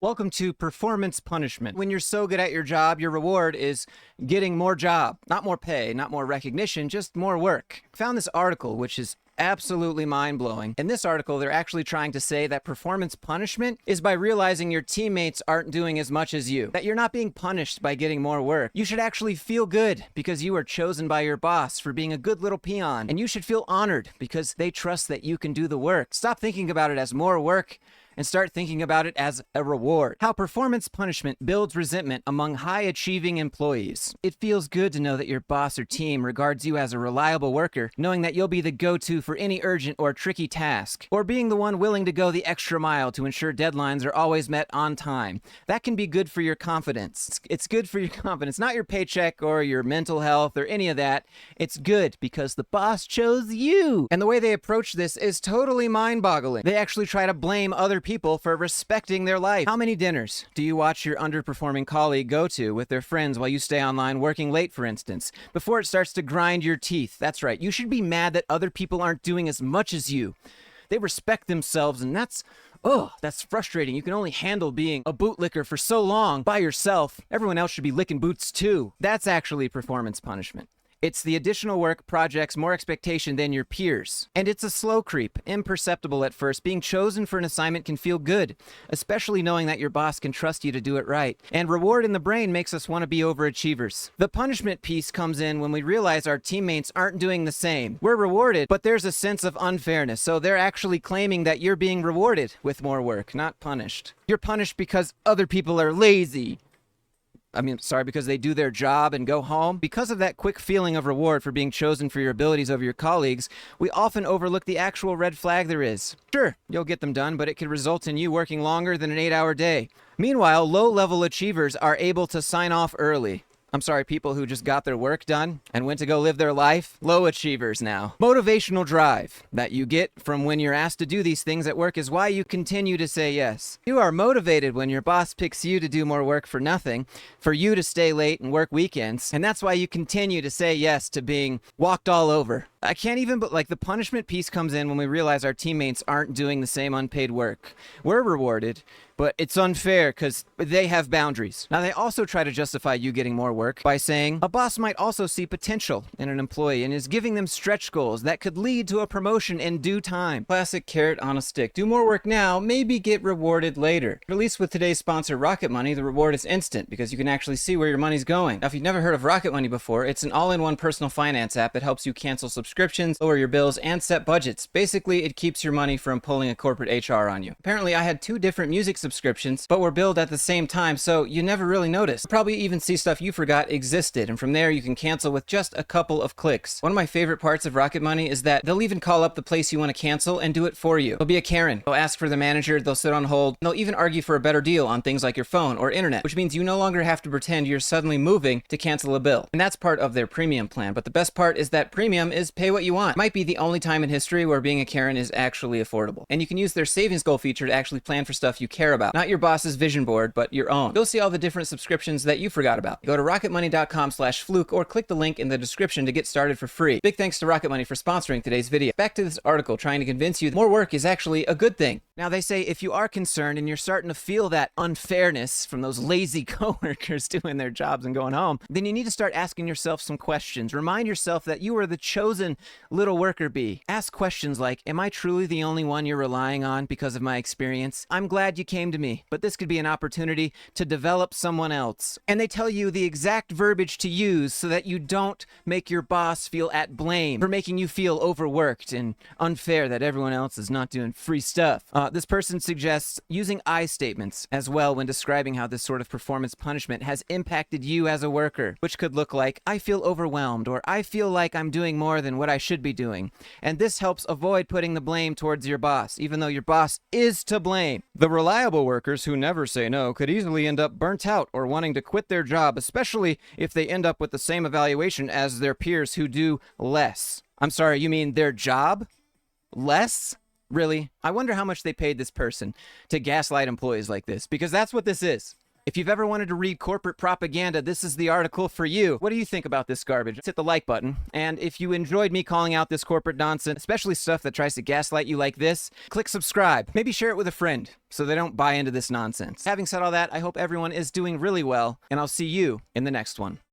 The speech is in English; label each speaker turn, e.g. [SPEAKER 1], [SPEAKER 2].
[SPEAKER 1] Welcome to performance punishment. When you're so good at your job, your reward is getting more job, not more pay, not more recognition, just more work. I found this article, which is absolutely mind-blowing. In this article, they're actually trying to say that performance punishment is by realizing your teammates aren't doing as much as you, that you're not being punished by getting more work. You should actually feel good because you are chosen by your boss for being a good little peon, and you should feel honored because they trust that you can do the work. Stop thinking about it as more work and start thinking about it as a reward. How performance punishment builds resentment among high-achieving employees. It feels good to know that your boss or team regards you as a reliable worker, knowing that you'll be the go-to for any urgent or tricky task, or being the one willing to go the extra mile to ensure deadlines are always met on time. That can be good for your confidence. It's good for your confidence, not your paycheck or your mental health or any of that. It's good because the boss chose you. And the way they approach this is totally mind-boggling. They actually try to blame other people for respecting their life. How many dinners do you watch your underperforming colleague go to with their friends while you stay online working late, for instance, before it starts to grind your teeth? That's right. You should be mad that other people aren't doing as much as you. They respect themselves, and that's frustrating. You can only handle being a bootlicker for so long by yourself. Everyone else should be licking boots too. That's actually performance punishment. It's the additional work, projects, more expectation than your peers. And it's a slow creep, imperceptible at first. Being chosen for an assignment can feel good, especially knowing that your boss can trust you to do it right. And reward in the brain makes us want to be overachievers. The punishment piece comes in when we realize our teammates aren't doing the same. We're rewarded, but there's a sense of unfairness. So they're actually claiming that you're being rewarded with more work, not punished. You're punished because other people are lazy. Because they do their job and go home. Because of that quick feeling of reward for being chosen for your abilities over your colleagues, we often overlook the actual red flag there is. Sure, you'll get them done, but it could result in you working longer than an 8-hour day. Meanwhile, low-level achievers are able to sign off early. People who just got their work done and went to go live their life. Low achievers now. Motivational drive that you get from when you're asked to do these things at work is why you continue to say yes. You are motivated when your boss picks you to do more work for nothing, for you to stay late and work weekends, and that's why you continue to say yes to being walked all over. I can't even, but the punishment piece comes in when we realize our teammates aren't doing the same unpaid work. We're rewarded, but it's unfair because they have boundaries. Now, they also try to justify you getting more work by saying a boss might also see potential in an employee and is giving them stretch goals that could lead to a promotion in due time. Classic carrot on a stick. Do more work now, maybe get rewarded later. At least with today's sponsor, Rocket Money, the reward is instant because you can actually see where your money's going. Now, if you've never heard of Rocket Money before, it's an all-in-one personal finance app that helps you cancel subscriptions, lower your bills, and set budgets. Basically, it keeps your money from pulling a corporate HR on you. Apparently, I had 2 different music subscriptions, but were billed at the same time, so you never really noticed. You'll probably even see stuff you forgot existed, and from there you can cancel with just a couple of clicks. One of my favorite parts of Rocket Money is that they'll even call up the place you want to cancel and do it for you. They'll be a Karen. They'll ask for the manager, they'll sit on hold, and they'll even argue for a better deal on things like your phone or internet, which means you no longer have to pretend you're suddenly moving to cancel a bill. And that's part of their premium plan, but the best part is that premium is pay what you want. It might be the only time in history where being a Karen is actually affordable. And you can use their savings goal feature to actually plan for stuff you care about. Not your boss's vision board, but your own. You'll see all the different subscriptions that you forgot about. Go to rocketmoney.com/fluke or click the link in the description to get started for free. Big thanks to Rocket Money for sponsoring today's video. Back to this article trying to convince you that more work is actually a good thing. Now, they say if you are concerned and you're starting to feel that unfairness from those lazy coworkers doing their jobs and going home, then you need to start asking yourself some questions. Remind yourself that you are the chosen little worker bee. Ask questions like, am I truly the only one you're relying on because of my experience? I'm glad you came to me, but this could be an opportunity to develop someone else. And they tell you the exact verbiage to use so that you don't make your boss feel at blame for making you feel overworked and unfair that everyone else is not doing free stuff. This person suggests using I statements as well when describing how this sort of performance punishment has impacted you as a worker, which could look like, I feel overwhelmed, or I feel like I'm doing more than what I should be doing. And this helps avoid putting the blame towards your boss, even though your boss is to blame. The reliable workers who never say no could easily end up burnt out or wanting to quit their job, especially if they end up with the same evaluation as their peers who do less. I'm sorry, you mean their job? Less? Really? I wonder how much they paid this person to gaslight employees like this, because that's what this is. If you've ever wanted to read corporate propaganda, this is the article for you. What do you think about this garbage? Hit the like button. And if you enjoyed me calling out this corporate nonsense, especially stuff that tries to gaslight you like this, click subscribe. Maybe share it with a friend so they don't buy into this nonsense. Having said all that, I hope everyone is doing really well, and I'll see you in the next one.